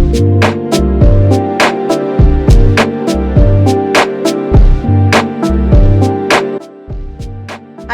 Hi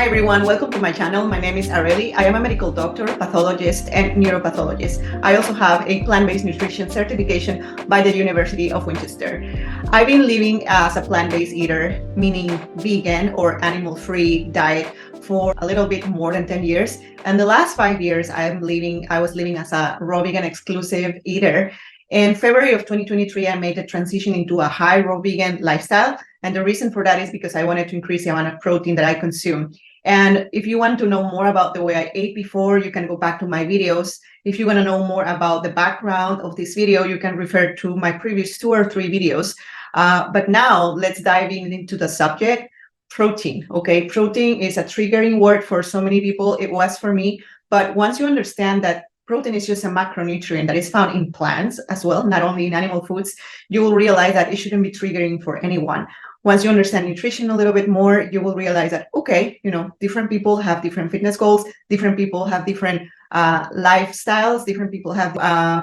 everyone, welcome to my channel. My name is Areli. I am a medical doctor, pathologist, and neuropathologist. I also have a plant-based nutrition certification by the University of Winchester. I've been living as a plant-based eater, meaning vegan or animal-free diet, for a little bit more than 10 years. And the last 5 years, I was living as a Rawvegan exclusive eater. In February of 2023, I made the transition into a high Rawvegan lifestyle. And the reason for that is because I wanted to increase the amount of protein that I consume. And if you want to know more about the way I ate before, you can go back to my videos. If you want to know more about the background of this video, you can refer to my previous 2 or 3 videos. But now let's dive into the subject, protein. Okay, protein is a triggering word for so many people. It was for me. But once you understand that protein is just a macronutrient that is found in plants as well, not only in animal foods, you will realize that it shouldn't be triggering for anyone. Once you understand nutrition a little bit more, you will realize that, okay, different people have different fitness goals, different people have different lifestyles, different people have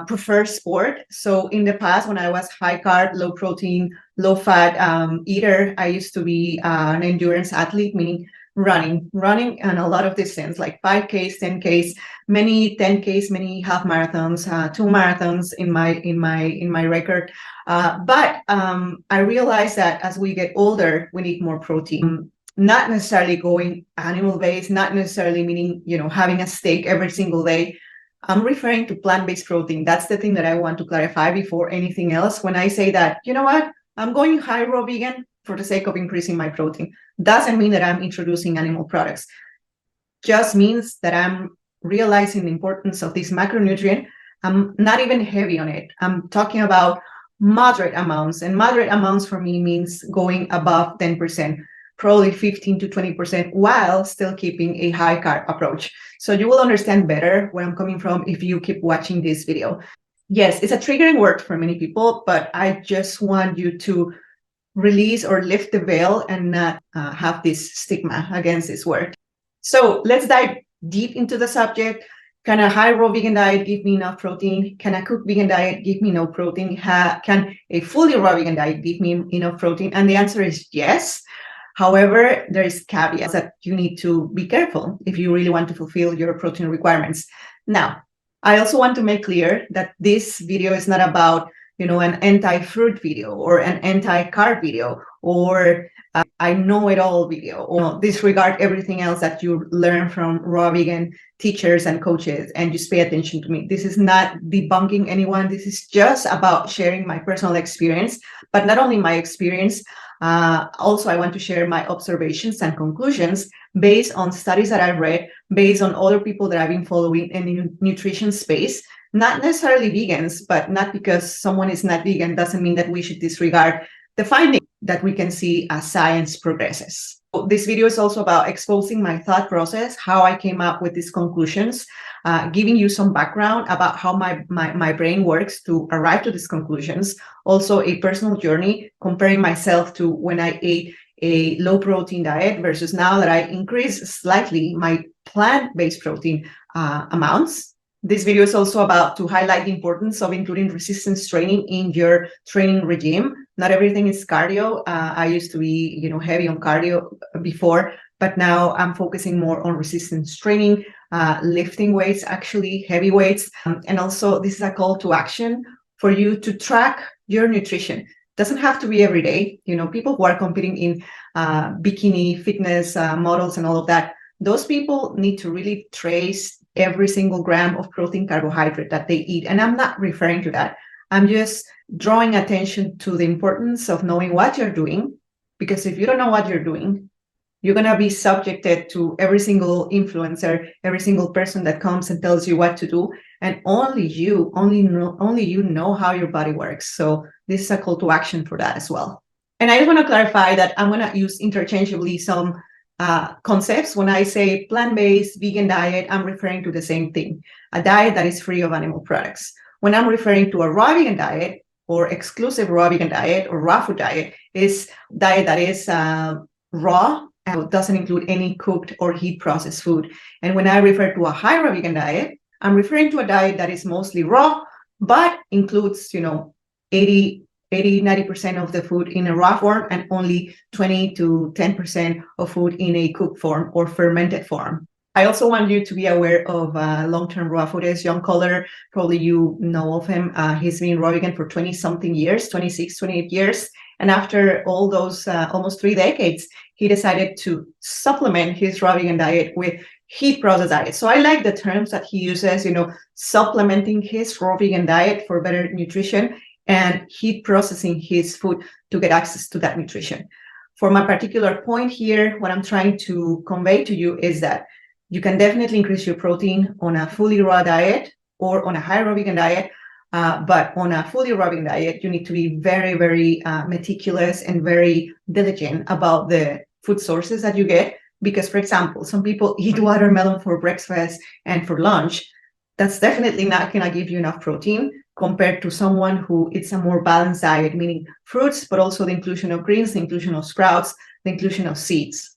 preferred sport. So in the past, when I was high carb, low protein, low fat eater, I used to be an endurance athlete, meaning running and a lot of distance, like 5Ks, 10Ks, many 10Ks, many half marathons, 2 marathons in my record. But I realized that as we get older, we need more protein. Not necessarily going animal-based, not necessarily meaning, having a steak every single day. I'm referring to plant-based protein. That's the thing that I want to clarify before anything else. When I say that, you know what, I'm going high raw vegan for the sake of increasing my protein, doesn't mean that I'm introducing animal products. Just means that I'm realizing the importance of this macronutrient. I'm not even heavy on it. I'm talking about moderate amounts, and moderate amounts for me means going above 10%, probably 15 to 20%, while still keeping a high carb approach. So you will understand better where I'm coming from if you keep watching this video. Yes, it's a triggering word for many people, but I just want you to release or lift the veil and not have this stigma against this word. So let's dive deep into the subject. Can a high raw vegan diet give me enough protein? Can a cooked vegan diet give me no protein? Can a fully raw vegan diet give me enough protein? And the answer is yes. However, there is caveats that you need to be careful if you really want to fulfill your protein requirements. Now, I also want to make clear that this video is not about an anti-fruit video or an anti-carb video or I know it all video, or disregard everything else that you learn from raw vegan teachers and coaches and just pay attention to me. This is not debunking anyone. This is just about sharing my personal experience, but not only my experience, also I want to share my observations and conclusions based on studies that I've read, based on other people that I've been following in the nutrition space. Not necessarily vegans, but not because someone is not vegan doesn't mean that we should disregard the finding that we can see as science progresses. This video is also about exposing my thought process, how I came up with these conclusions, giving you some background about how my brain works to arrive to these conclusions. Also a personal journey, comparing myself to when I ate a low protein diet versus now that I increased slightly my plant-based protein amounts. This video is also about to highlight the importance of including resistance training in your training regime. Not everything is cardio. I used to be, heavy on cardio before, but now I'm focusing more on resistance training, lifting weights, actually heavy weights. And also this is a call to action for you to track your nutrition. Doesn't have to be every day. People who are competing in bikini fitness models and all of that, those people need to really trace every single gram of protein carbohydrate that they eat. And I'm not referring to that. I'm just drawing attention to the importance of knowing what you're doing, because if you don't know what you're doing, you're going to be subjected to every single influencer, every single person that comes and tells you what to do. And only you know how your body works. So this is a call to action for that as well. And I just want to clarify that I'm going to use interchangeably some concepts. When I say plant-based vegan diet, I'm referring to the same thing, a diet that is free of animal products. When I'm referring to a raw vegan diet or exclusive raw vegan diet or raw food diet, is diet that is raw and doesn't include any cooked or heat processed food. And when I refer to a high raw vegan diet, I'm referring to a diet that is mostly raw, but includes, 90% of the food in a raw form and only 20 to 10% of food in a cooked form or fermented form. I also want you to be aware of long-term raw foodist, John Kohler. Probably you know of him. He's been Rawvegan for 20-something years, 26, 28 years. And after all those almost 3 decades, he decided to supplement his Rawvegan diet with heat process diet. So I like the terms that he uses, supplementing his Rawvegan diet for better nutrition and heat processing his food to get access to that nutrition. For my particular point here, what I'm trying to convey to you is that you can definitely increase your protein on a fully raw diet or on a high Rawvegan diet. But on a fully Rawvegan diet, you need to be very, very meticulous and very diligent about the food sources that you get. Because, for example, some people eat watermelon for breakfast and for lunch. That's definitely not going to give you enough protein compared to someone who eats a more balanced diet, meaning fruits, but also the inclusion of greens, the inclusion of sprouts, the inclusion of seeds.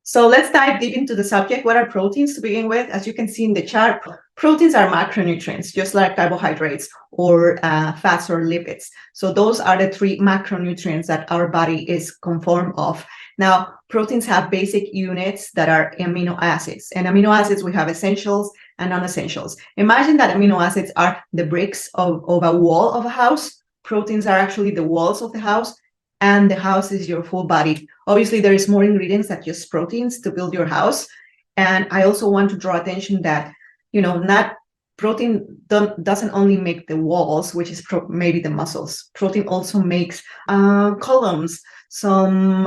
So let's dive deep into the subject. What are proteins to begin with? As you can see in the chart, proteins are macronutrients, just like carbohydrates or fats or lipids. So those are the 3 macronutrients that our body is conformed of. Now, proteins have basic units that are amino acids. And amino acids, we have essentials and non-essentials. Imagine that amino acids are the bricks of a wall of a house. Proteins are actually the walls of the house. And the house is your full body. Obviously, there is more ingredients than just proteins to build your house. And I also want to draw attention that, not protein doesn't only make the walls, which is maybe the muscles. Protein also makes columns, some,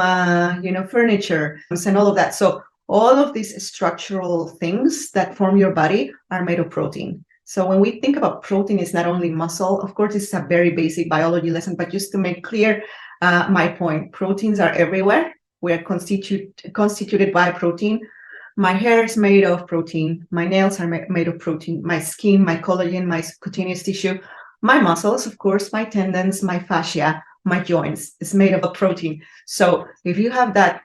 furniture, and all of that. So all of these structural things that form your body are made of protein. So when we think about protein, it's not only muscle. Of course, it's a very basic biology lesson, but just to make clear, my point, proteins are everywhere. We are constituted by protein. My hair is made of protein. My nails are made of protein. My skin, my collagen, my cutaneous tissue, my muscles, of course, my tendons, my fascia, my joints is made of protein. So if you have that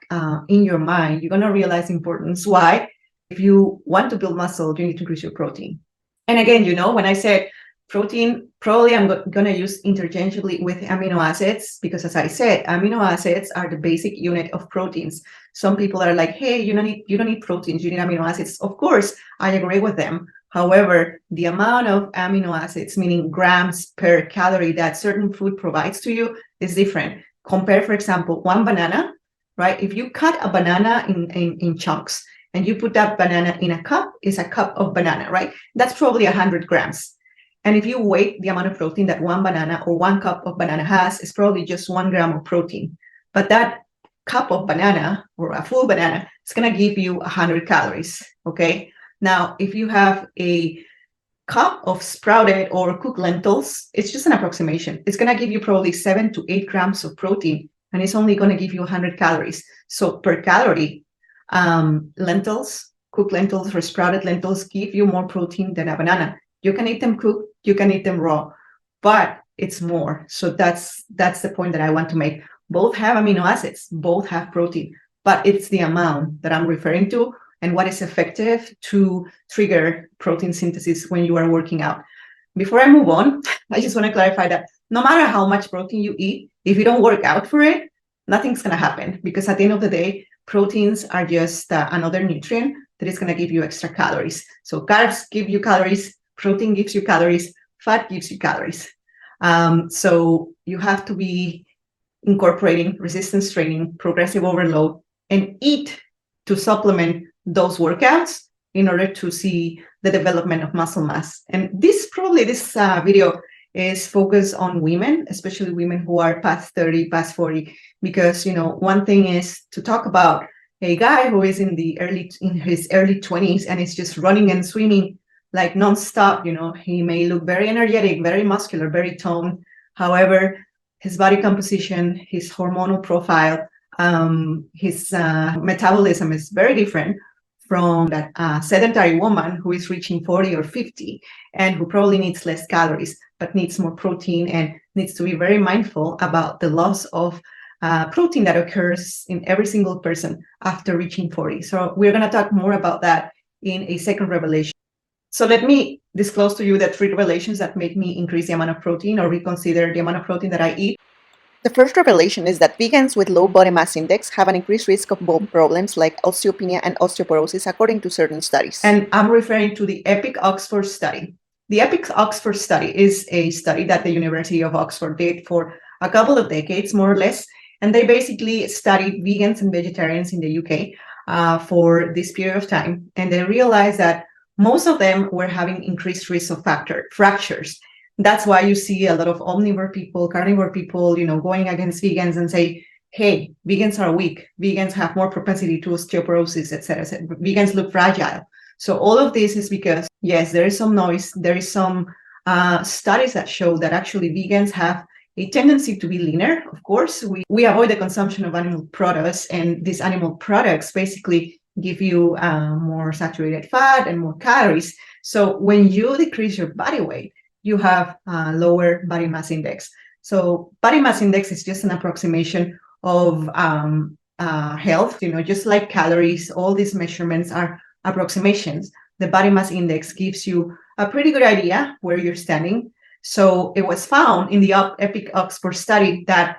in your mind, you're going to realize the importance why. If you want to build muscle, you need to increase your protein. And again, when I said protein, probably I'm going to use interchangeably with amino acids, because as I said, amino acids are the basic unit of proteins. Some people are like, hey, you don't need proteins, you need amino acids. Of course, I agree with them. However, the amount of amino acids, meaning grams per calorie that certain food provides to you, is different. Compare, for example, one banana, right? If you cut a banana in chunks and you put that banana in a cup, it's a cup of banana, right? That's probably 100 grams. And if you weigh the amount of protein that one banana or 1 cup of banana has, it's probably just 1 gram of protein. But that cup of banana or a full banana is going to give you 100 calories, okay? Now, if you have a cup of sprouted or cooked lentils, it's just an approximation. It's going to give you probably 7 to 8 grams of protein, and it's only going to give you 100 calories. So per calorie, lentils, cooked lentils or sprouted lentils give you more protein than a banana. You can eat them cooked, you can eat them raw, but it's more. So that's the point that I want to make. Both have amino acids, both have protein, but it's the amount that I'm referring to and what is effective to trigger protein synthesis when you are working out. Before I move on, I just want to clarify that no matter how much protein you eat, if you don't work out for it, nothing's going to happen, because at the end of the day, proteins are just another nutrient that is going to give you extra calories. So carbs give you calories, protein gives you calories, fat gives you calories. So you have to be incorporating resistance training, progressive overload, and eat to supplement those workouts in order to see the development of muscle mass. And this video is focused on women, especially women who are past 30, past 40, because, one thing is to talk about a guy who is in his early 20s and is just running and swimming like nonstop. He may look very energetic, very muscular, very toned. However, his body composition, his hormonal profile, his metabolism is very different from that sedentary woman who is reaching 40 or 50 and who probably needs less calories, but needs more protein and needs to be very mindful about the loss of protein that occurs in every single person after reaching 40. So we're going to talk more about that in a second revelation. So let me disclose to you the 3 revelations that make me increase the amount of protein or reconsider the amount of protein that I eat. The first revelation is that vegans with low body mass index have an increased risk of bone problems like osteopenia and osteoporosis, according to certain studies. And I'm referring to the EPIC Oxford study. The EPIC Oxford study is a study that the University of Oxford did for a couple of decades, more or less. And they basically studied vegans and vegetarians in the UK for this period of time. And they realized that most of them were having increased risk of fractures. That's why you see a lot of omnivore people, carnivore people, going against vegans and say, hey, vegans are weak. Vegans have more propensity to osteoporosis, etc. Vegans look fragile. So all of this is because, yes, there is some noise. There is some studies that show that actually vegans have a tendency to be leaner. Of course, we avoid the consumption of animal products, and these animal products basically give you more saturated fat and more calories. So when you decrease your body weight, you have a lower body mass index. So body mass index is just an approximation of health, just like calories. All these measurements are approximations. The body mass index gives you a pretty good idea where you're standing. So it was found in the EPIC Oxford study that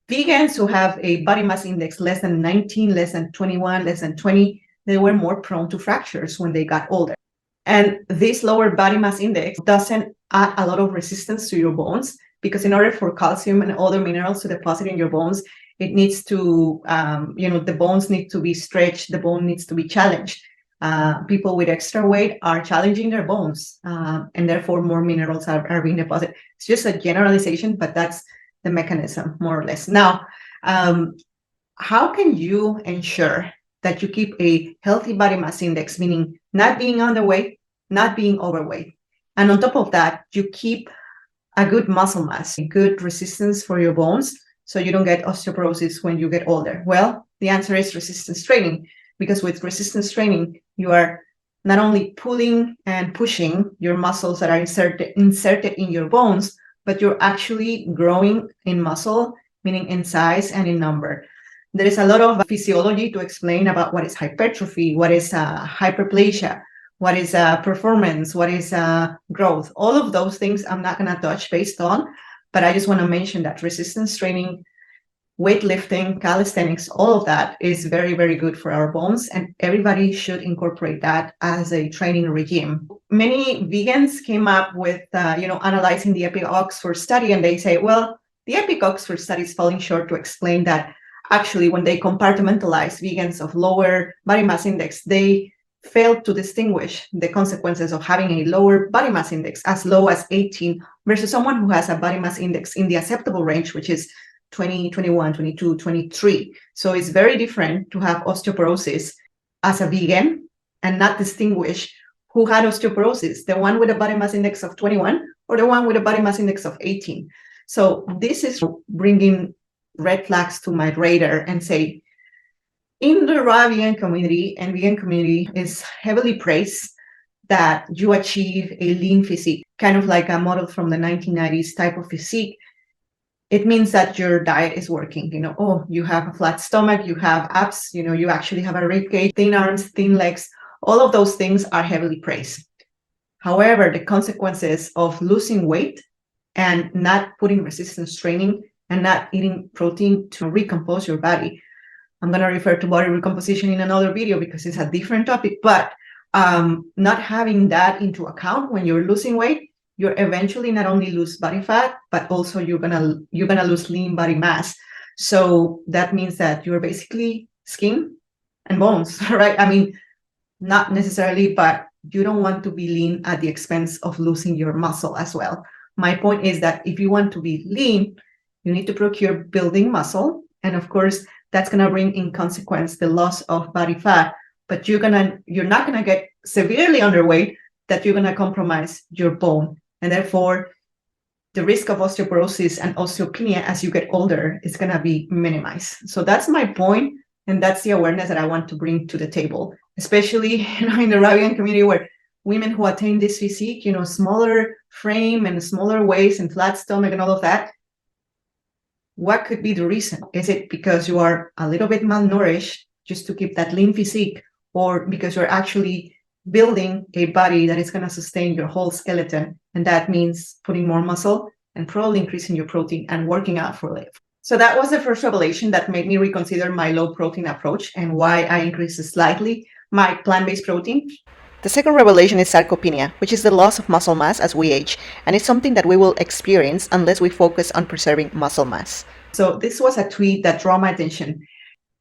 vegans who have a body mass index less than 19, less than 21, less than 20, they were more prone to fractures when they got older. And this lower body mass index doesn't add a lot of resistance to your bones, because in order for calcium and other minerals to deposit in your bones, it needs to, the bones need to be stretched, the bone needs to be challenged. People with extra weight are challenging their bones, and therefore more minerals are being deposited. It's just a generalization, but that's the mechanism, more or less. Now, how can you ensure that you keep a healthy body mass index, meaning not being underweight, not being overweight? And on top of that, you keep a good muscle mass, a good resistance for your bones, so you don't get osteoporosis when you get older. Well, the answer is resistance training, because with resistance training, you are not only pulling and pushing your muscles that are inserted in your bones, but you're actually growing in muscle, meaning in size and in number. There is a lot of physiology to explain about what is hypertrophy, what is hyperplasia, what is performance, what is growth. All of those things I'm not going to touch based on, but I just want to mention that resistance training, weightlifting, calisthenics, all of that is very, very good for our bones, and everybody should incorporate that as a training regime. Many vegans came up with, analyzing the EPIC Oxford study, and they say, well, the EPIC Oxford study is falling short to explain that actually when they compartmentalize vegans of lower body mass index, they failed to distinguish the consequences of having a lower body mass index as low as 18 versus someone who has a body mass index in the acceptable range, which is 20, 21, 22, 23. So it's very different to have osteoporosis as a vegan and not distinguish who had osteoporosis, the one with a body mass index of 21 or the one with a body mass index of 18. So this is bringing red flags to my radar and say, in the Rawvegan community and vegan community is heavily praised that you achieve a lean physique, kind of like a model from the 1990s type of physique. It means that your diet is working. You have a flat stomach, you have abs, you actually have a rib cage, thin arms, thin legs. All of those things are heavily praised. However, the consequences of losing weight and not putting resistance training and not eating protein to recompose your body, I'm going to refer to body recomposition in another video because it's a different topic, but not having that into account when you're losing weight, you're eventually not only lose body fat, but also you're gonna lose lean body mass. So that means that you're basically skin and bones, right? I mean, not necessarily, but you don't want to be lean at the expense of losing your muscle as well. My point is that if you want to be lean, you need to procure building muscle, and of course, that's going to bring in consequence the loss of body fat, but you're not going to get severely underweight that you're going to compromise your bone, and therefore the risk of osteoporosis and osteopenia as you get older is going to be minimized. So that's my point, and that's the awareness that I want to bring to the table, especially in the Rawvegan community where women who attain this physique, smaller frame and smaller waist and flat stomach and all of that. What could be the reason? Is it because you are a little bit malnourished just to keep that lean physique, or because you're actually building a body that is going to sustain your whole skeleton. And that means putting more muscle and probably increasing your protein and working out for it. So that was the first revelation that made me reconsider my low protein approach and why I increased slightly my plant-based protein. The second revelation is sarcopenia, which is the loss of muscle mass as we age, and it's something that we will experience unless we focus on preserving muscle mass. So this was a tweet that drew my attention.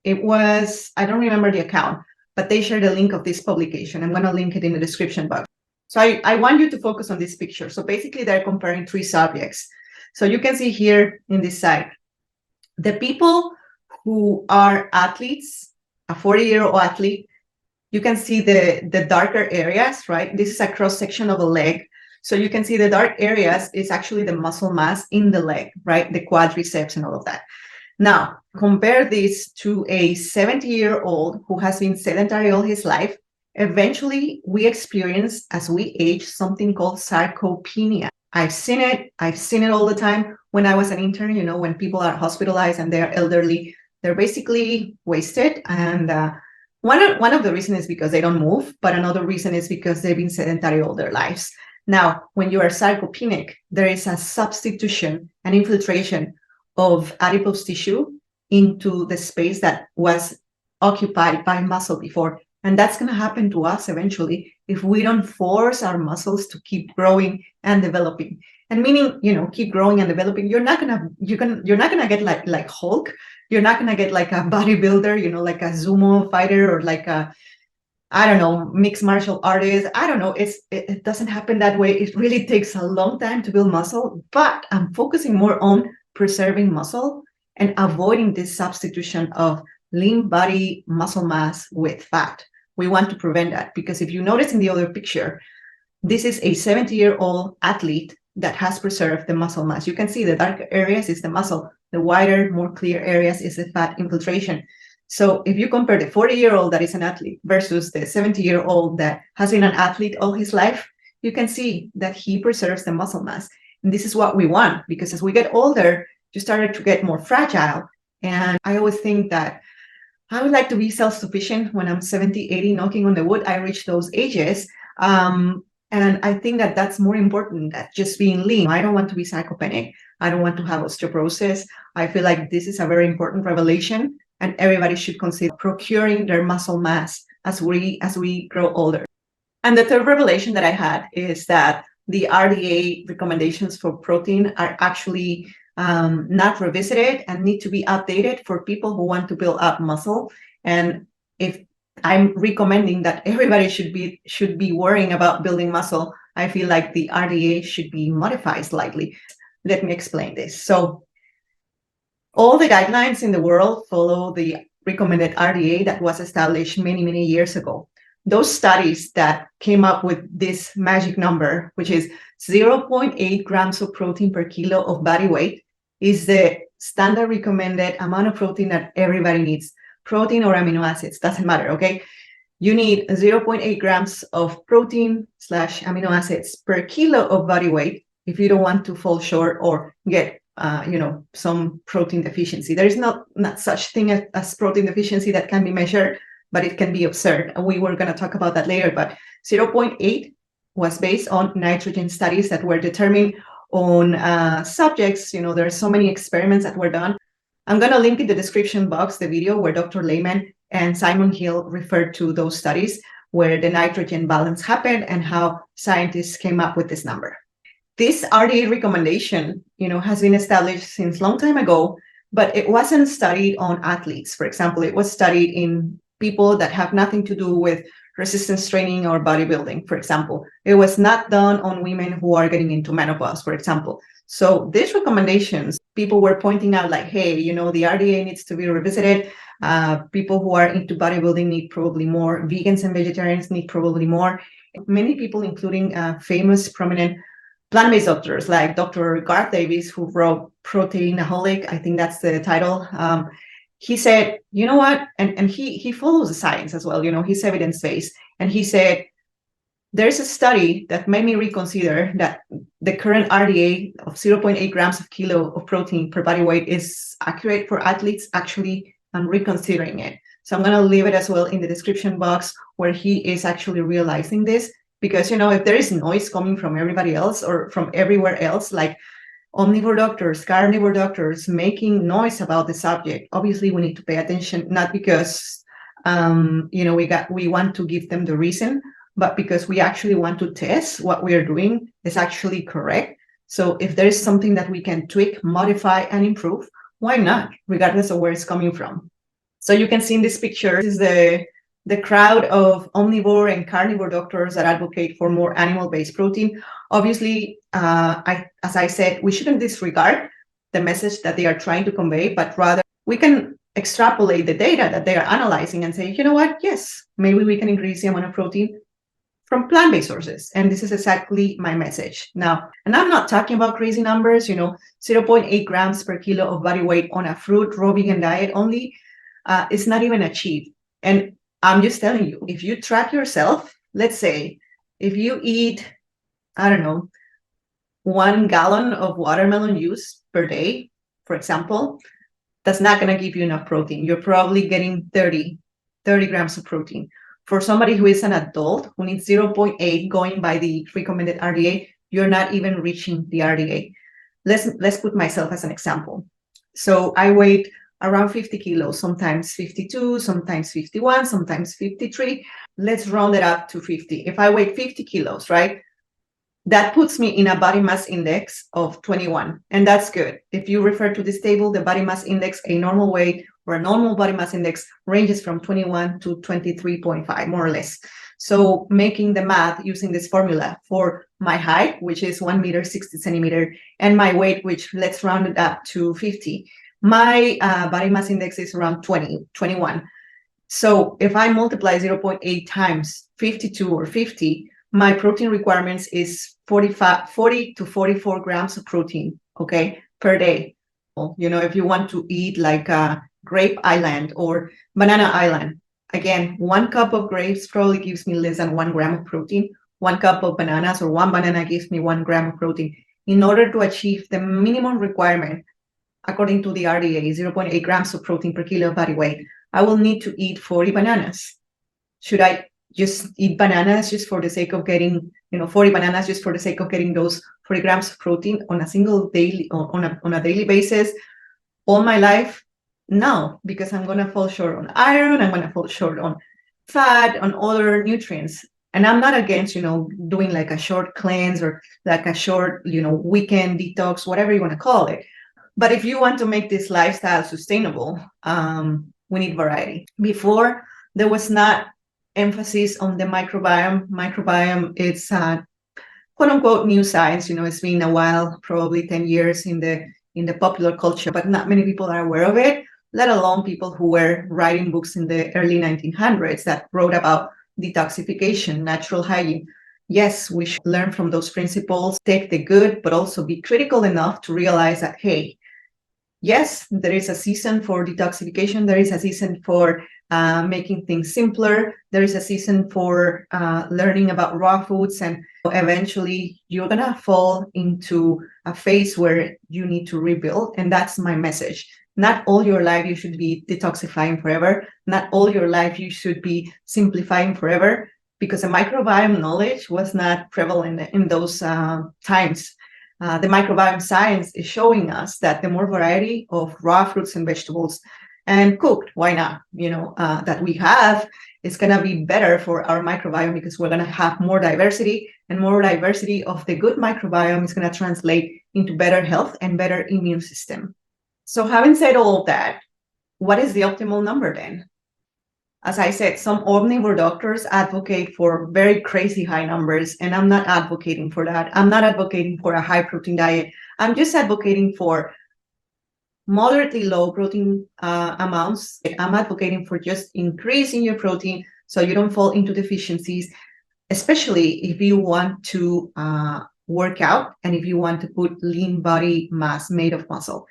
It was, I don't remember the account, but they shared a link of this publication. I'm going to link it in the description box. So I want you to focus on this picture. So basically they're comparing three subjects. So you can see here in this side, the people who are athletes, a 40-year-old athlete, you can see the darker areas, right? This is a cross-section of a leg. So you can see the dark areas is actually the muscle mass in the leg, right? The quadriceps and all of that. Now, compare this to a 70-year-old who has been sedentary all his life. Eventually, we experience, as we age, something called sarcopenia. I've seen it all the time. When I was an intern, you know, when people are hospitalized and they're elderly, they're basically wasted. And one of the reasons is because they don't move, but another reason is because they've been sedentary all their lives. Now, when you are sarcopenic, there is a substitution, an infiltration of adipose tissue into the space that was occupied by muscle before. And that's going to happen to us eventually if we don't force our muscles to keep growing and developing. And meaning, you know, keep growing and developing. You're not gonna get like Hulk. You're not gonna get like a bodybuilder, you know, like a sumo fighter or like a, I don't know, mixed martial artist. I don't know. It doesn't happen that way. It really takes a long time to build muscle. But I'm focusing more on preserving muscle and avoiding this substitution of lean body muscle mass with fat. We want to prevent that because if you notice in the other picture, this is a 70-year-old athlete that has preserved the muscle mass. You can see the darker areas is the muscle, the wider, more clear areas is the fat infiltration. So if you compare the 40-year-old that is an athlete versus the 70-year-old that has been an athlete all his life, you can see that he preserves the muscle mass. And this is what we want because as we get older, you start to get more fragile. And I always think that I would like to be self-sufficient when I'm 70, 80, knocking on the wood. I reach those ages. And I think that that's more important than just being lean. I don't want to be sarcopenic. I don't want to have osteoporosis. I feel like this is a very important revelation and everybody should consider procuring their muscle mass as we grow older. And the third revelation that I had is that the RDA recommendations for protein are actually not revisited and need to be updated for people who want to build up muscle. And if I'm recommending that everybody should be worrying about building muscle, I feel like the RDA should be modified slightly. Let me explain this. So all the guidelines in the world follow the recommended RDA that was established many, many years ago. Those studies that came up with this magic number, which is 0.8 grams of protein per kilo of body weight, is the standard recommended amount of protein that everybody needs. Protein or amino acids, doesn't matter, okay? You need 0.8 grams of protein / amino acids per kilo of body weight if you don't want to fall short or get some protein deficiency. There is not such thing as protein deficiency that can be measured, but it can be observed. And we were going to talk about that later, but 0.8 was based on nitrogen studies that were determined on subjects. You know, there are so many experiments that were done. I'm going to link in the description box the video where Dr. LAYMAN and Simon Hill referred to those studies where the nitrogen balance happened and how scientists came up with this number. This RDA recommendation, has been established since long time ago, but it wasn't studied on athletes. For example, it was studied in people that have nothing to do with resistance training or bodybuilding, for example. It was not done on women who are getting into menopause, for example. So these recommendations, people were pointing out like, hey, the RDA needs to be revisited. People who are into bodybuilding need probably more. Vegans and vegetarians need probably more. Many people, including famous, prominent plant-based doctors like Dr. Garth Davis, who wrote Proteinaholic, I think that's the title. He said, you know what? And he follows the science as well. He's evidence-based. And he said, there's a study that made me reconsider that the current RDA of 0.8 grams of kilo of protein per body weight is accurate for athletes. Actually, I'm reconsidering it. So I'm going to leave it as well in the description box where he is actually realizing this. Because, you know, if there is noise coming from everybody else or from everywhere else, like omnivore doctors, carnivore doctors making noise about the subject, obviously we need to pay attention, not because, you know, we want to give them the reason, but because we actually want to test what we are doing is actually correct. So if there is something that we can tweak, modify, and improve, why not, regardless of where it's coming from? So you can see in this picture, this is the crowd of omnivore and carnivore doctors that advocate for more animal-based protein. Obviously, as I said, we shouldn't disregard the message that they are trying to convey, but rather we can extrapolate the data that they are analyzing and say, you know what, yes, maybe we can increase the amount of protein from plant-based sources. And this is exactly my message. Now, and I'm not talking about crazy numbers, you know, 0.8 grams per kilo of body weight on a fruit raw vegan diet only is not even achieved. And I'm just telling you, if you track yourself, let's say, if you eat, I don't know, 1 gallon of watermelon juice per day, for example, that's not going to give you enough protein. You're probably getting 30 grams of protein. For somebody who is an adult who needs 0.8 going by the recommended RDA, you're not even reaching the RDA. Let's put myself as an example. So I weighed around 50 kilos, sometimes 52, sometimes 51, sometimes 53. Let's round it up to 50. If I weigh 50 kilos, right, that puts me in a body mass index of 21. And that's good. If you refer to this table, the body mass index, a normal weight or a normal body mass index ranges from 21 to 23.5, more or less. So making the math using this formula for my height, which is 1 meter 60 centimeter, and my weight, which let's round it up to 50, my body mass index is around 21. So if I multiply 0.8 times 52 or 50, my protein requirements is 40 to 44 grams of protein, okay, per day. You know, if you want to eat like a grape island or banana island, again, 1 cup of grapes probably gives me less than 1 gram of protein. 1 cup of bananas or 1 banana gives me 1 gram of protein. In order to achieve the minimum requirement, according to the RDA, 0.8 grams of protein per kilo of body weight, I will need to eat 40 bananas. Should I just eat bananas just for the sake of getting, 40 bananas just for the sake of getting those 40 grams of protein on a single daily, on a daily basis all my life? No, because I'm going to fall short on iron, I'm going to fall short on fat, on other nutrients. And I'm not against, doing like a short cleanse or like a short, weekend detox, whatever you want to call it. But if you want to make this lifestyle sustainable, we need variety. Before, there was not emphasis on the microbiome. Microbiome, it's quote unquote new science. It's been a while, probably 10 years in the popular culture, but not many people are aware of it, let alone people who were writing books in the early 1900s that wrote about detoxification, natural hygiene. Yes, we should learn from those principles, take the good, but also be critical enough to realize that, hey, yes, there is a season for detoxification. There is a season for making things simpler. There is a season for learning about raw foods. And eventually, you're going to fall into a phase where you need to rebuild. And that's my message. Not all your life you should be detoxifying forever. Not all your life you should be simplifying forever, because the microbiome knowledge was not prevalent in those times. The microbiome science is showing us that the more variety of raw fruits and vegetables and cooked, why not, that we have, is going to be better for our microbiome, because we're going to have more diversity, and more diversity of the good microbiome is going to translate into better health and better immune system. So having said all of that, what is the optimal number then? As I said, some omnivore doctors advocate for very crazy high numbers, and I'm not advocating for that. I'm not advocating for a high protein diet. I'm just advocating for moderately low protein amounts. I'm advocating for just increasing your protein so you don't fall into deficiencies, especially if you want to work out and if you want to put lean body mass made of muscle.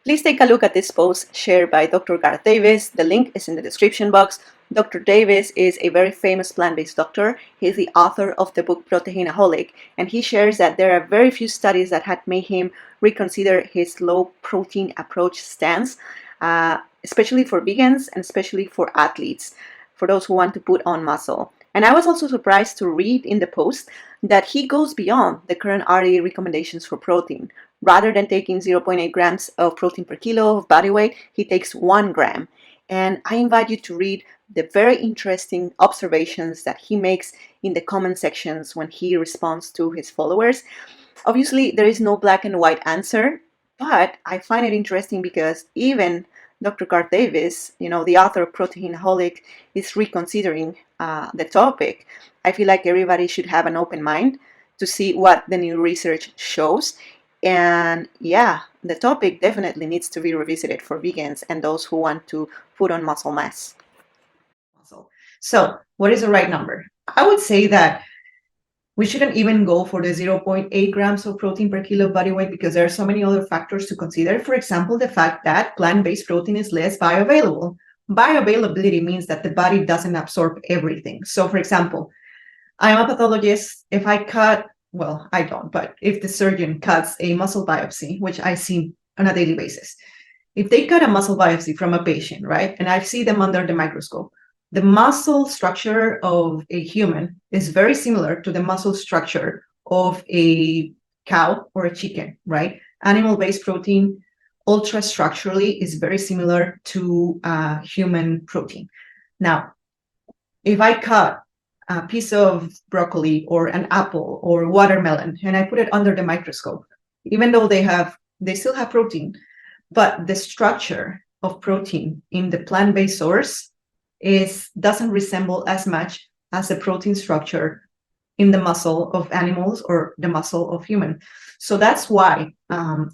Please take a look at this post shared by Dr. Garth Davis. The link is in the description box. Dr. Davis is a very famous plant-based doctor. He's the author of the book Proteinaholic, and he shares that there are very few studies that had made him reconsider his low protein approach stance. especially for vegans and especially for athletes, for those who want to put on muscle. And I was also surprised to read in the post that he goes beyond the current RDA recommendations for protein. Rather than taking 0.8 grams of protein per kilo of body weight, he takes 1 gram. And I invite you to read the very interesting observations that he makes in the comment sections when he responds to his followers. Obviously, there is no black and white answer, but I find it interesting because even Dr. Garth Davis, the author of Proteinaholic, is reconsidering the topic. I feel like everybody should have an open mind to see what the new research shows. And yeah, the topic definitely needs to be revisited for vegans and those who want to put on muscle mass. So what is the right number? I would say that we shouldn't even go for the 0.8 grams of protein per kilo of body weight because there are so many other factors to consider. For example, the fact that plant-based protein is less bioavailable. Bioavailability means that the body doesn't absorb everything. So for example, I am a pathologist. If I cut, well, I don't, but if the surgeon cuts a muscle biopsy, which I see on a daily basis, if they cut a muscle biopsy from a patient, right, and I see them under the microscope, the muscle structure of a human is very similar to the muscle structure of a cow or a chicken, right? Animal-based protein ultra-structurally is very similar to human protein. Now, if I cut a piece of broccoli or an apple or watermelon and I put it under the microscope, even though they still have protein, but the structure of protein in the plant-based source doesn't resemble as much as the protein structure in the muscle of animals or the muscle of human. So that's why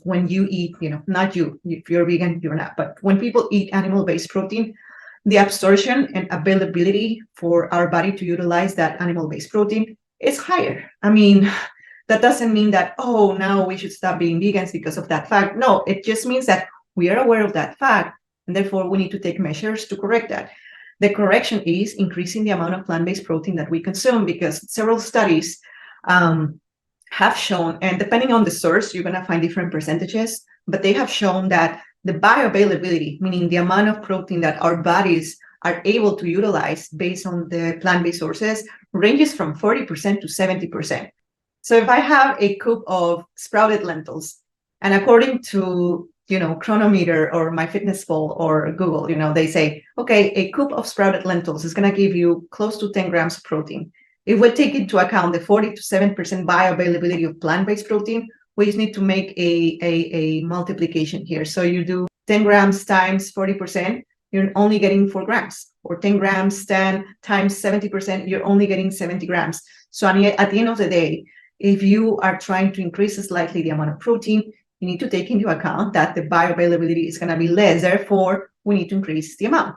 when you eat, not you, if you're vegan, you're not, but when people eat animal-based protein, the absorption and availability for our body to utilize that animal-based protein is higher. I mean, that doesn't mean that, oh, now we should stop being vegans because of that fact. No, it just means that we are aware of that fact, and therefore we need to take measures to correct that. The correction is increasing the amount of plant-based protein that we consume, because several studies have shown, and depending on the source, you're going to find different percentages, but they have shown that the bioavailability, meaning the amount of protein that our bodies are able to utilize based on the plant-based sources, ranges from 40% to 70%. So if I have a cup of sprouted lentils, and according to Cronometer or MyFitnessPal or Google, they say, okay, a cup of sprouted lentils is going to give you close to 10 grams of protein. If we take into account the 40 to 7% bioavailability of plant-based protein, we just need to make a multiplication here. So you do 10 grams times 40%, you're only getting 4 grams, or 10 grams 10 times 70%, you're only getting 70 grams. So at the end of the day, if you are trying to increase slightly the amount of protein, you need to take into account that the bioavailability is going to be less. Therefore, we need to increase the amount.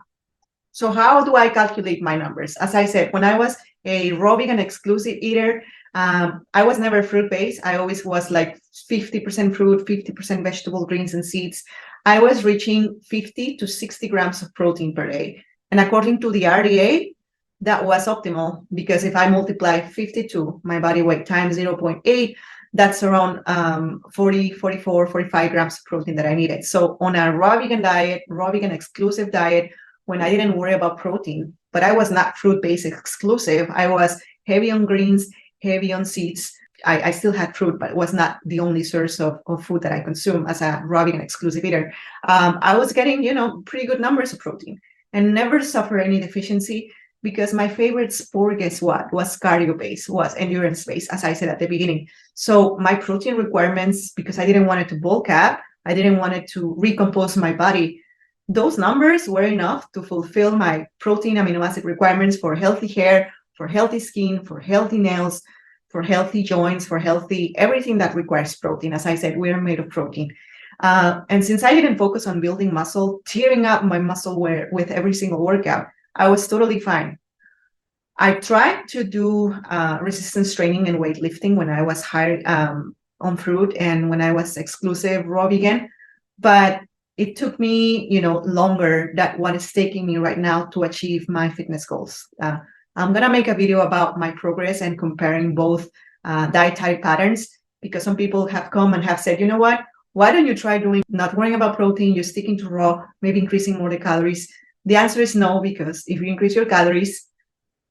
So how do I calculate my numbers? As I said, when I was a Rawvegan exclusive eater, I was never fruit-based. I always was like 50% fruit, 50% vegetable, greens, and seeds. I was reaching 50 to 60 grams of protein per day. And according to the RDA, that was optimal, because if I multiply 52, my body weight, times 0.8, that's around 40, 44, 45 grams of protein that I needed. So on a raw vegan diet, raw vegan exclusive diet, when I didn't worry about protein, but I was not fruit-based exclusive, I was heavy on greens, heavy on seeds. I still had fruit, but it was not the only source of food that I consume as a raw vegan exclusive eater. I was getting, pretty good numbers of protein and never suffer any deficiency, because my favorite sport, guess what, was cardio-based, was endurance-based, as I said at the beginning. So my protein requirements, because I didn't want it to bulk up, I didn't want it to recompose my body, those numbers were enough to fulfill my protein amino acid requirements for healthy hair, for healthy skin, for healthy nails, for healthy joints, for healthy everything that requires protein. As I said, we're made of protein. And since I didn't focus on building muscle, tearing up my muscle with every single workout, I was totally fine. I tried to do resistance training and weightlifting when I was hired on fruit and when I was exclusive raw vegan, but it took me, longer than what it's taking me right now to achieve my fitness goals. I'm gonna make a video about my progress and comparing both dietary patterns, because some people have come and have said, you know what, Why don't you try doing, not worrying about protein, you're sticking to raw, maybe increasing more the calories? The answer is no, because if you increase your calories,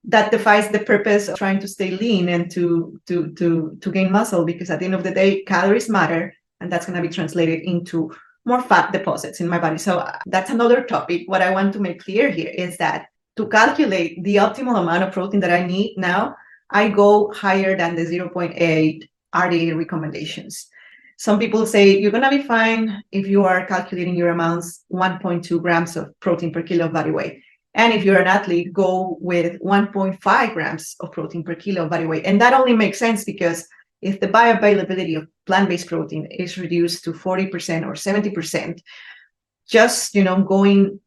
that defies the purpose of trying to stay lean and to gain muscle, because at the end of the day, calories matter, and that's going to be translated into more fat deposits in my body. So that's another topic. What I want to make clear here is that to calculate the optimal amount of protein that I need now, I go higher than the 0.8 RDA recommendations. Some people say you're going to be fine if you are calculating your amounts 1.2 grams of protein per kilo of body weight. And if you're an athlete, go with 1.5 grams of protein per kilo of body weight. And that only makes sense because if the bioavailability of plant-based protein is reduced to 40% or 70%, just going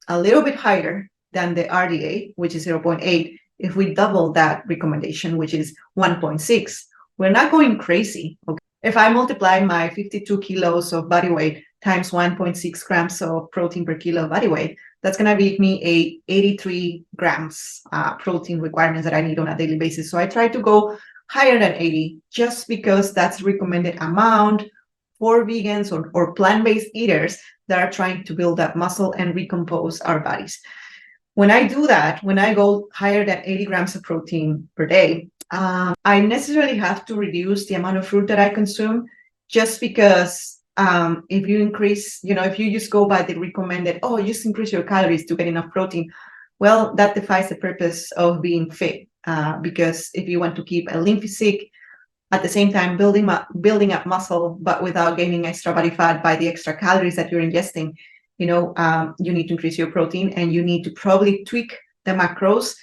a little bit higher than the RDA, which is 0.8, if we double that recommendation, which is 1.6, we're not going crazy. Okay? If I multiply my 52 kilos of body weight times 1.6 grams of protein per kilo of body weight, that's going to give me a 83 grams protein requirements that I need on a daily basis. So I try to go higher than 80 just because that's recommended amount for vegans or plant-based eaters that are trying to build up muscle and recompose our bodies. When I do that, when I go higher than 80 grams of protein per day, I necessarily have to reduce the amount of fruit that I consume, just because if you increase, if you just go by the recommended, just increase your calories to get enough protein, well, that defies the purpose of being fit. Because if you want to keep a lean physique, at the same time building up muscle, but without gaining extra body fat by the extra calories that you're ingesting, you need to increase your protein, and you need to probably tweak the macros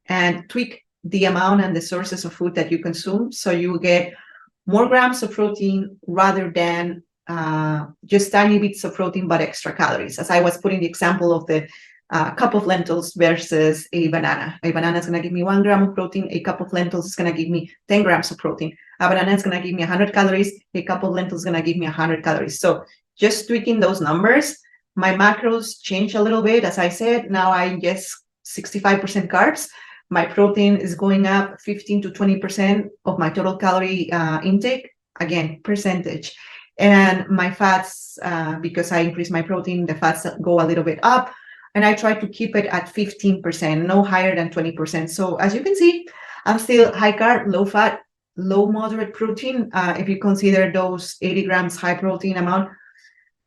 and tweak the amount and the sources of food that you consume, so you get more grams of protein rather than just tiny bits of protein but extra calories. As I was putting the example of the cup of lentils versus a banana. A banana is going to give me 1 gram of protein. A cup of lentils is going to give me 10 grams of protein. A banana is going to give me 100 calories. A cup of lentils is going to give me 100 calories. So just tweaking those numbers, my macros change a little bit. As I said, now I ingest 65% carbs. My protein is going up 15 to 20% of my total calorie intake. Again, percentage. And my fats, because I increase my protein, the fats go a little bit up. And I try to keep it at 15%, no higher than 20%. So as you can see, I'm still high carb, low fat, low moderate protein. If you consider those 80 grams high protein amount,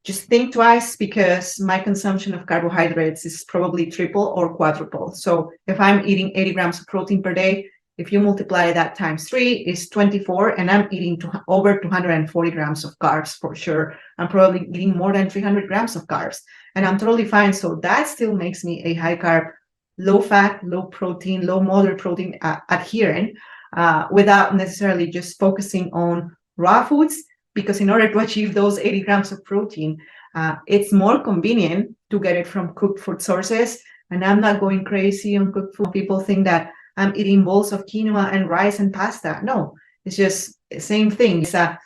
just think twice, because my consumption of carbohydrates is probably triple or quadruple. So if I'm eating 80 grams of protein per day, if you multiply that times 3, is 24, and I'm eating over 240 grams of carbs for sure. I'm probably eating more than 300 grams of carbs, and I'm totally fine. So that still makes me a high carb, low fat, low protein, low moderate protein adherent, without necessarily just focusing on raw foods, because in order to achieve those 80 grams of protein, it's more convenient to get it from cooked food sources. And I'm not going crazy on cooked food. People think that I'm eating bowls of quinoa and rice and pasta. No, it's just the same thing. It's a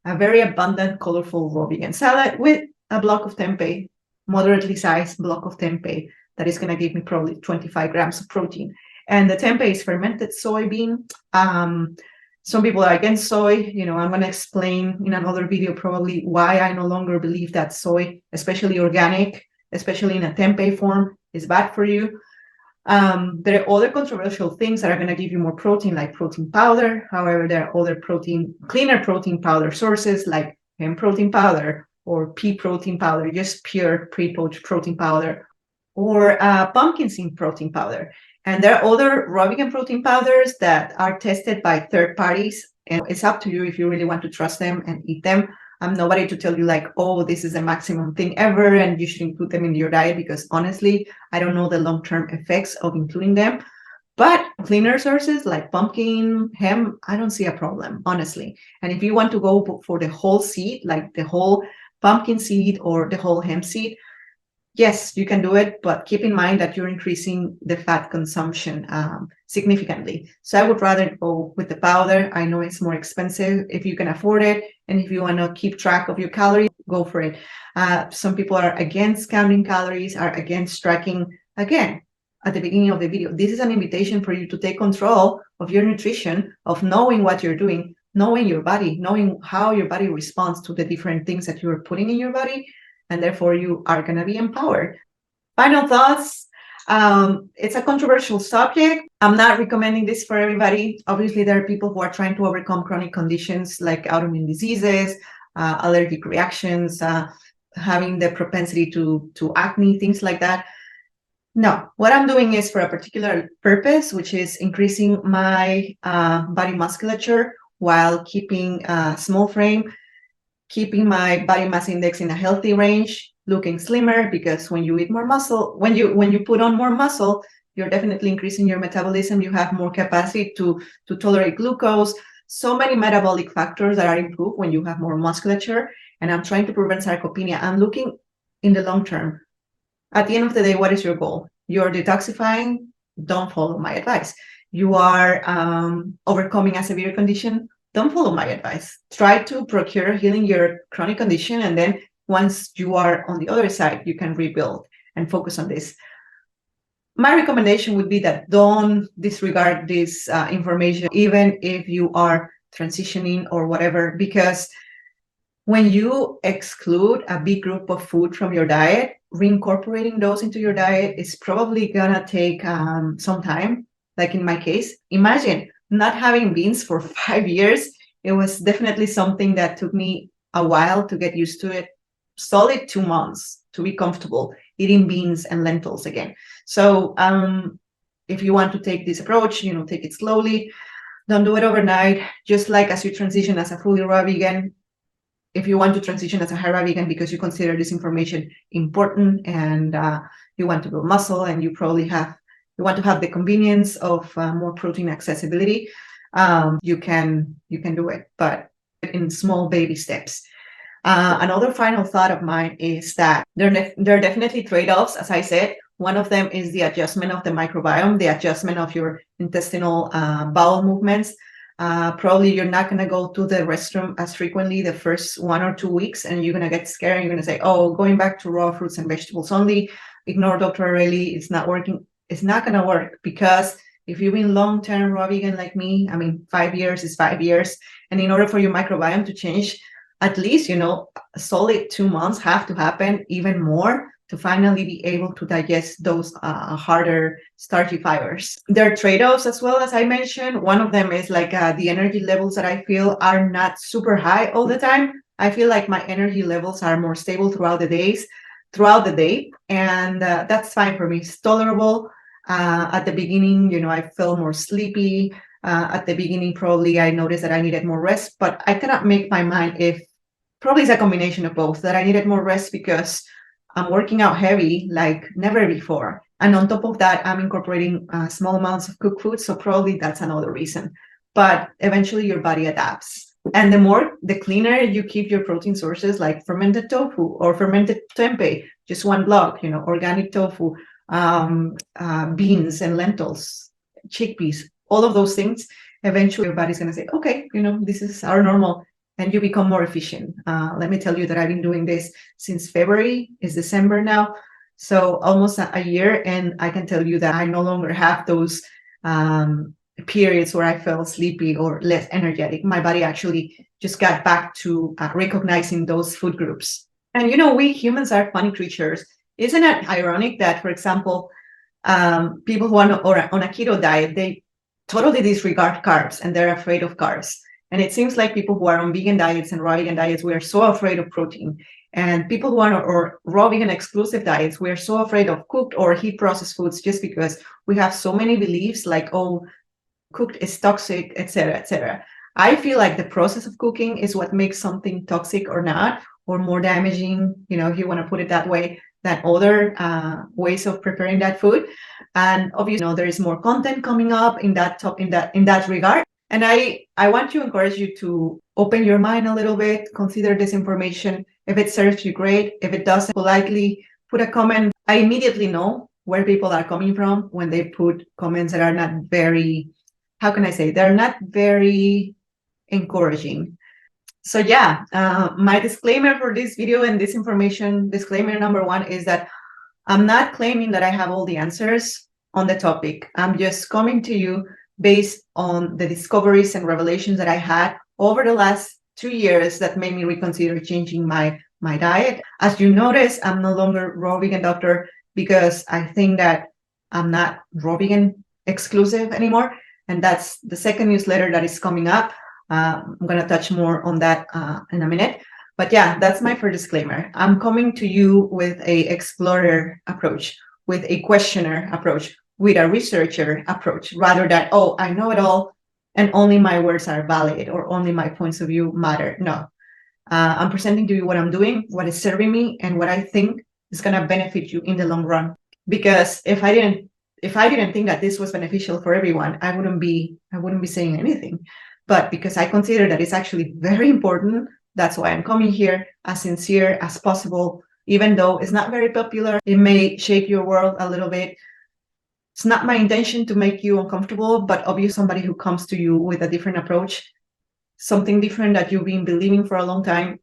very abundant, colorful Rawvegan salad with a block of tempeh, moderately sized block of tempeh that is going to give me probably 25 grams of protein. And the tempeh is fermented soybean. Some people are against soy. I'm going to explain in another video probably why I no longer believe that soy, especially organic, especially in a tempeh form, is bad for you. There are other controversial things that are going to give you more protein, like protein powder. However, there are other cleaner protein powder sources like hemp protein powder or pea protein powder, just pure pre-poached protein powder, or pumpkin seed protein powder. And there are other Rawvegan protein powders that are tested by third parties, and it's up to you if you really want to trust them and eat them. I'm nobody to tell you like, this is the maximum thing ever and you should include them in your diet, because honestly, I don't know the long-term effects of including them. But cleaner sources like pumpkin, hemp, I don't see a problem, honestly. And if you want to go for the whole seed, like the whole pumpkin seed or the whole hemp seed, yes, you can do it, but keep in mind that you're increasing the fat consumption significantly. So I would rather go with the powder. I know it's more expensive if you can afford it. And if you want to keep track of your calories, go for it. Some people are against counting calories, are against tracking. Again, at the beginning of the video, this is an invitation for you to take control of your nutrition, of knowing what you're doing, knowing your body, knowing how your body responds to the different things that you're putting in your body, and therefore you are going to be empowered. Final thoughts. It's a controversial subject. I'm not recommending this for everybody. Obviously, there are people who are trying to overcome chronic conditions like autoimmune diseases, allergic reactions, having the propensity to acne, things like that. No, what I'm doing is for a particular purpose, which is increasing my body musculature while keeping a small frame, keeping my body mass index in a healthy range, looking slimmer, because when you eat more muscle, when you put on more muscle, you're definitely increasing your metabolism. You have more capacity to tolerate glucose. So many metabolic factors that are improved when you have more musculature. And I'm trying to prevent sarcopenia. I'm looking in the long term. At the end of the day, what is your goal? You're detoxifying, don't follow my advice. You are overcoming a severe condition, don't follow my advice. Try to procure healing your chronic condition, and then once you are on the other side, you can rebuild and focus on this. My recommendation would be that don't disregard this information, even if you are transitioning or whatever, because when you exclude a big group of food from your diet, reincorporating those into your diet is probably gonna take some time. Like in my case, imagine not having beans for 5 years. It was definitely something that took me a while to get used to it. Solid 2 months to be comfortable eating beans and lentils again. So if you want to take this approach, take it slowly. Don't do it overnight. Just like as you transition as a fully raw vegan, if you want to transition as a high vegan because you consider this information important and you want to build muscle and you want to have the convenience of more protein accessibility, you can do it, but in small baby steps. Another final thought of mine is that there are definitely trade-offs. As I said, one of them is the adjustment of the microbiome, the adjustment of your intestinal bowel movements. Probably you're not going to go to the restroom as frequently the first 1 or 2 weeks, and you're going to get scared. You're going to say, oh, going back to raw fruits and vegetables only, ignore Dr. Areli, it's not working. It's not going to work, because if you've been long-term raw vegan like me, 5 years is 5 years. And in order for your microbiome to change, at least, a solid 2 months have to happen, even more, to finally be able to digest those harder starchy fibers. There are trade-offs as well, as I mentioned. One of them is like the energy levels that I feel are not super high all the time. I feel like my energy levels are more stable throughout the day, and that's fine for me. It's tolerable. At the beginning, I felt more sleepy. At the beginning, probably I noticed that I needed more rest, but I cannot make my mind if probably it's a combination of both, that I needed more rest because I'm working out heavy like never before. And on top of that, I'm incorporating small amounts of cooked food. So probably that's another reason. But eventually your body adapts. And the cleaner you keep your protein sources, like fermented tofu or fermented tempeh, just one block, organic tofu, beans and lentils, chickpeas, all of those things, eventually your body's going to say, okay, this is our normal. And you become more efficient. Let me tell you that I've been doing this since February. It's December now, so almost a year. And I can tell you that I no longer have those periods where I felt sleepy or less energetic. My body actually just got back to recognizing those food groups. And we humans are funny creatures. Isn't it ironic that, for example, people who are on a keto diet, they totally disregard carbs and they're afraid of carbs? And it seems like people who are on vegan diets and raw vegan diets, we are so afraid of protein. And people who are on raw vegan exclusive diets, we are so afraid of cooked or heat processed foods, just because we have so many beliefs like, oh, cooked is toxic, etc., etc. I feel like the process of cooking is what makes something toxic or not, or more damaging, if you want to put it that way, than other ways of preparing that food. And obviously, there is more content coming up in that regard. And I want to encourage you to open your mind a little bit, consider this information. If it serves you, great. If it doesn't, politely put a comment. I immediately know where people are coming from when they put comments that are not very, how can I say, they're not very encouraging. So yeah, my disclaimer for this video and this information, disclaimer number 1 is that I'm not claiming that I have all the answers on the topic. I'm just coming to you based on the discoveries and revelations that I had over the last 2 years that made me reconsider changing my diet. As you notice, I'm no longer raw vegan doctor because I think that I'm not raw vegan exclusive anymore. And that's the second newsletter that is coming up. I'm going to touch more on that in a minute. But yeah, that's my first disclaimer. I'm coming to you with a explorer approach, with a questioner approach, with a researcher approach, rather than, oh, I know it all and only my words are valid or only my points of view matter. No, I'm presenting to you what I'm doing, what is serving me, and what I think is going to benefit you in the long run. Because if I didn't think that this was beneficial for everyone, I wouldn't be saying anything. But because I consider that it's actually very important, that's why I'm coming here as sincere as possible, even though it's not very popular. It may shake your world a little bit. It's not my intention to make you uncomfortable, but obviously somebody who comes to you with a different approach, something different that you've been believing for a long time,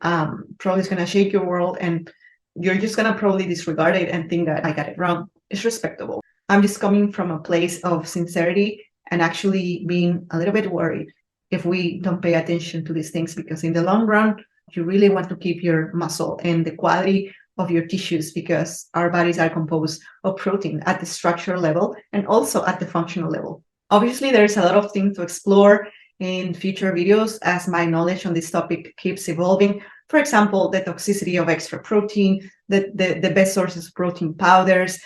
probably is going to shake your world, and you're just going to probably disregard it and think that I got it wrong. It's respectable. I'm just coming from a place of sincerity and actually being a little bit worried if we don't pay attention to these things, because in the long run, you really want to keep your muscle and the quality of your tissues, because our bodies are composed of protein at the structural level and also at the functional level. Obviously, there's a lot of things to explore in future videos as my knowledge on this topic keeps evolving. For example, the toxicity of extra protein, the best sources of protein powders.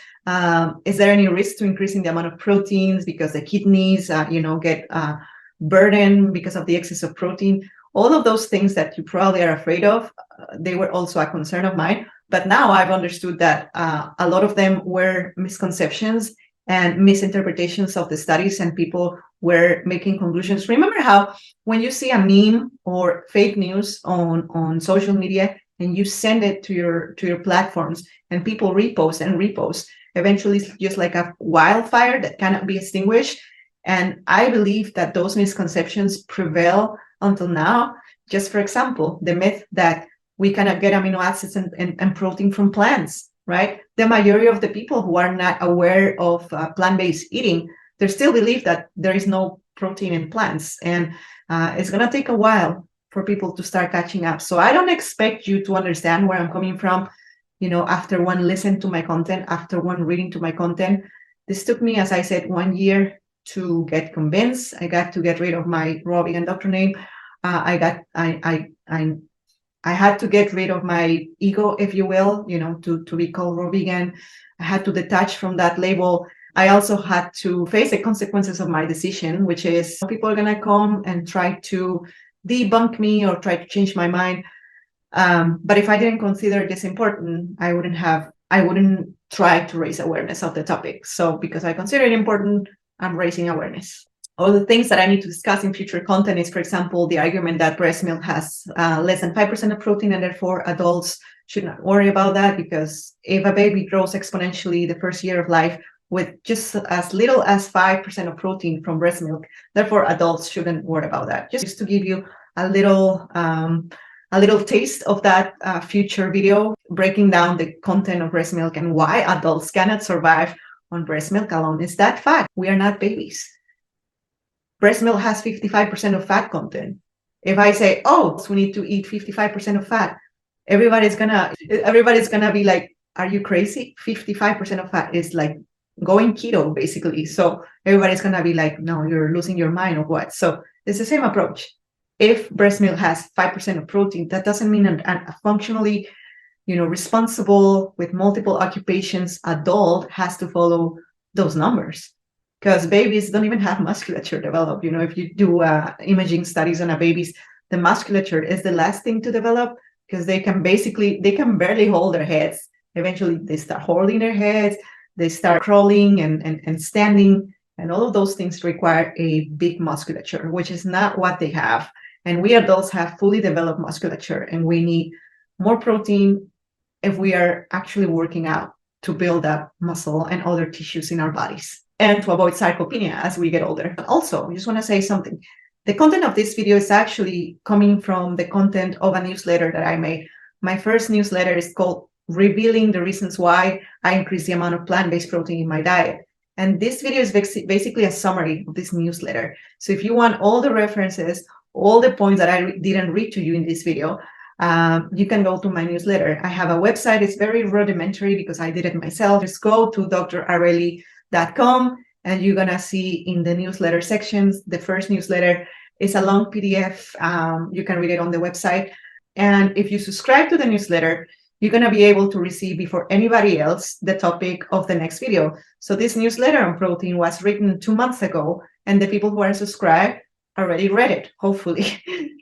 Is there any risk to increasing the amount of proteins because the kidneys, get burdened because of the excess of protein? All of those things that you probably are afraid of, they were also a concern of mine. But now I've understood that a lot of them were misconceptions and misinterpretations of the studies, and people were making conclusions. Remember how when you see a meme or fake news on social media and you send it to your platforms and people repost and repost, eventually it's just like a wildfire that cannot be extinguished. And I believe that those misconceptions prevail until now. Just for example, the myth that we cannot get amino acids and protein from plants, right? The majority of the people who are not aware of plant-based eating, they still believe that there is no protein in plants. And it's going to take a while for people to start catching up. So I don't expect you to understand where I'm coming from, after one listen to my content, after one reading to my content. This took me, as I said, 1 year to get convinced. I got to get rid of my raw vegan doctor name. I had to get rid of my ego, if you will, to be called raw vegan. I had to detach from that label. I also had to face the consequences of my decision, which is people are going to come and try to debunk me or try to change my mind. But if I didn't consider this important, I wouldn't try to raise awareness of the topic. So because I consider it important, I'm raising awareness. All the things that I need to discuss in future content is, for example, the argument that breast milk has less than 5% of protein, and therefore adults should not worry about that, because if a baby grows exponentially the first year of life with just as little as 5% of protein from breast milk, therefore adults shouldn't worry about that. Just to give you a little taste of that future video, breaking down the content of breast milk and why adults cannot survive on breast milk alone. Is that fact? We are not babies. Breast milk has 55% of fat content. If I say, oh, we need to eat 55% of fat, everybody's gonna be like, are you crazy? 55% of fat is like going keto, basically. So everybody's gonna be like, no, you're losing your mind or what? So it's the same approach. If breast milk has 5% of protein, that doesn't mean a functionally, responsible with multiple occupations adult has to follow those numbers. Because babies don't even have musculature developed. If you do imaging studies on a baby's, the musculature is the last thing to develop, because they can barely hold their heads. Eventually they start holding their heads, they start crawling and standing, and all of those things require a big musculature, which is not what they have. And we adults have fully developed musculature, and we need more protein if we are actually working out to build up muscle and other tissues in our bodies, and to avoid sarcopenia as we get older. Also, I just want to say something. The content of this video is actually coming from the content of a newsletter that I made. My first newsletter is called Revealing the Reasons Why I Increase the Amount of Plant-Based Protein in My Diet. And this video is basically a summary of this newsletter. So if you want all the references, all the points that I didn't read to you in this video, you can go to my newsletter. I have a website. It's very rudimentary because I did it myself. Just go to drareli.com and you're gonna see in the newsletter sections, the first newsletter is a long PDF. You can read it on the website. And if you subscribe to the newsletter, you're gonna be able to receive before anybody else the topic of the next video. So this newsletter on protein was written 2 months ago, and the people who are subscribed already read it. Hopefully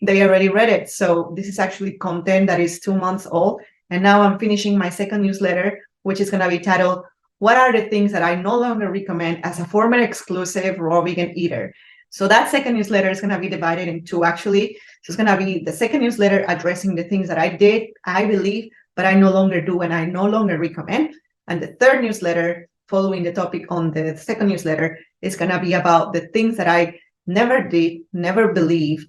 they already read it. So this is actually content that is 2 months old. And now I'm finishing my second newsletter, which is going to be titled, "What are the things that I no longer recommend as a former exclusive raw vegan eater?" So that second newsletter is going to be divided in two, actually. So it's going to be the second newsletter addressing the things that I did, I believe, but I no longer do and I no longer recommend. And the third newsletter, following the topic on the second newsletter, is going to be about the things that I never did, never believed,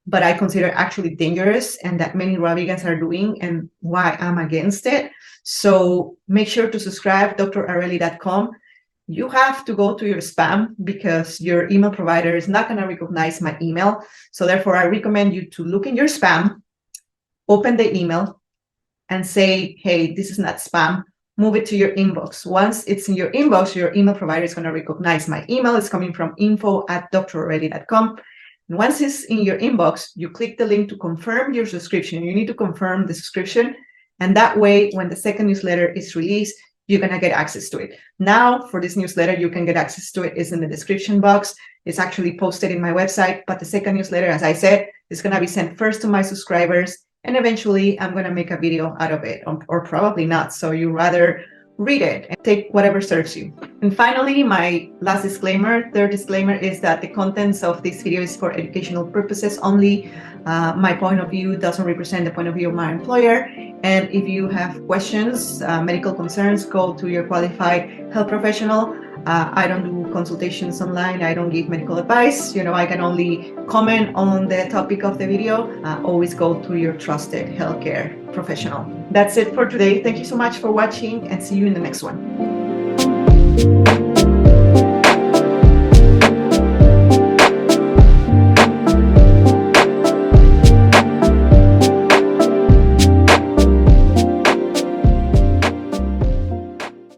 but I consider actually dangerous and that many raw vegans are doing and why I'm against it. So make sure to subscribe, drareli.com. You have to go to your spam because your email provider is not going to recognize my email. So therefore, I recommend you to look in your spam, open the email, and say, hey, this is not spam. Move it to your inbox. Once it's in your inbox, your email provider is going to recognize my email. It's coming from info@drareli.com. And once it's in your inbox, you click the link to confirm your subscription. You need to confirm the subscription. And that way, when the second newsletter is released, you're going to get access to it. Now, for this newsletter, you can get access to it. It's in the description box. It's actually posted in my website. But the second newsletter, as I said, is going to be sent first to my subscribers. And eventually, I'm going to make a video out of it, or probably not. So you rather read it and take whatever serves you. And finally, my last disclaimer, third disclaimer, is that the contents of this video is for educational purposes only. My point of view doesn't represent the point of view of my employer. And if you have questions, medical concerns, go to your qualified health professional. I don't do consultations online. I don't give medical advice. I can only comment on the topic of the video. Always go to your trusted healthcare professional. That's it for today. Thank you so much for watching and see you in the next one.